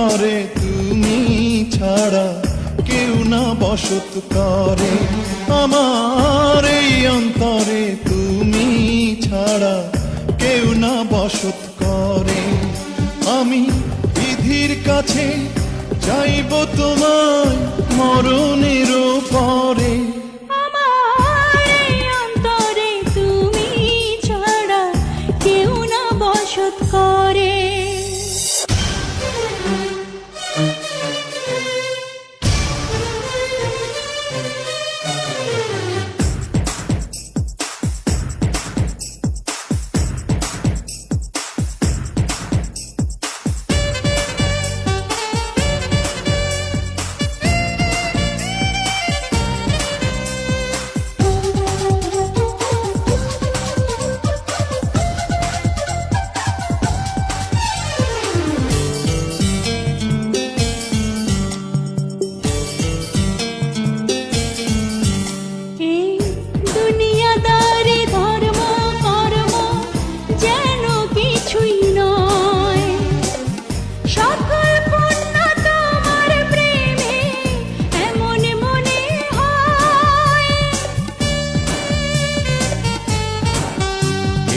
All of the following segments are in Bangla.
অন্তরে তুমি ছাড়া কেউ না বসত করে। আমার এই অন্তরে তুমি ছাড়া কেউ না বসত করে। আমি বিধির কাছে চাইব তোমায় মরণের পরে। আমার এই অন্তরে তুমি ছাড়া কেউ না বসত করে।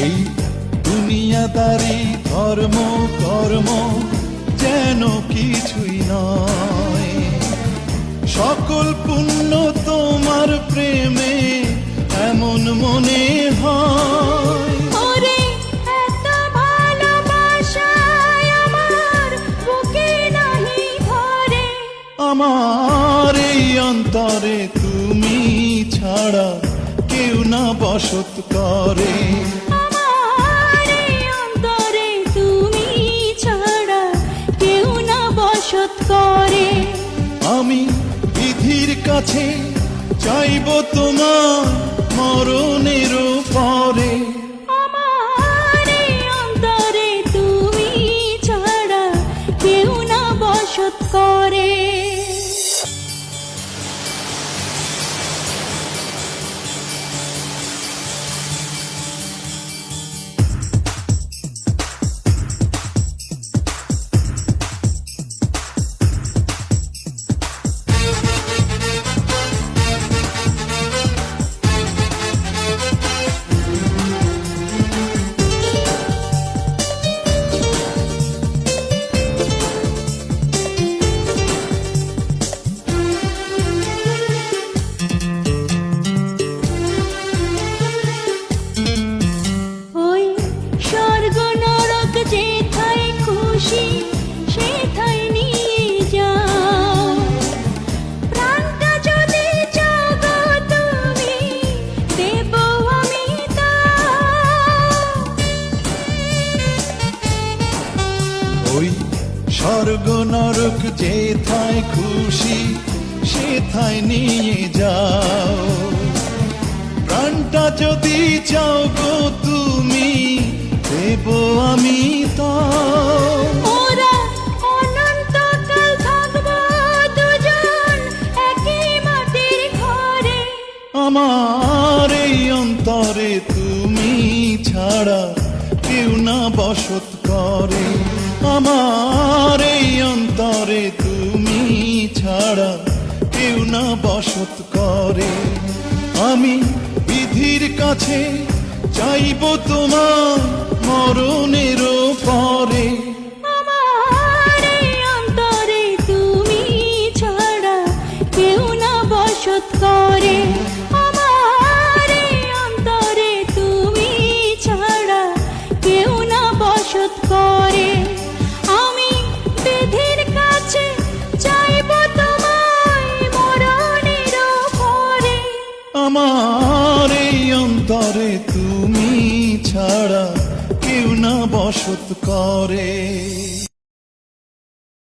এই দুনিয়াদারি ধর্ম কর্ম যেন কিছুই নয়। সকল পুণ্য তোমার প্রেমে এমন মনে হয়। ওরে এত ভালোবাসা আমার বুকে নাহি ধরে। আমার এই অন্তরে তুমি ছাড়া কেউ না বসত করে। আমার এই অন্তরে তুমি ছাড়া কেউ না বসত করে। আমি বিধির কাছে চাইব তোমার মরণের পরে। আমার এই অন্তরে তুমি ছাড়া কেউ না বসত করে। ওই স্বর্গ নরক যেথায় খুশি সেথায় নিয়ে যাও। প্রাণটা যদি চাও গো তুমি দেব আমি তাও। ওরা অনন্তকাল থাকবো দুজন একই মাটির ঘরে। আমার এই অন্তরে তুমি ছাড়া কেউ না বসত করে। আমার এই অন্তরে তুমি ছাড়া কেউ না বসত করে। আমি বিধির কাছে চাইব তোমার মরণের পরে। আমার এই অন্তরে তুমি ছাড়া কেউ না বসত করে। আমার এই অন্তরে তুমি ছাড়া কেউ না বসত করে। আমি বিধির কাছে চাইব তোমায় মরণের পরে। আমার এই অন্তরে তুমি ছাড়া কেউ না বসত করে।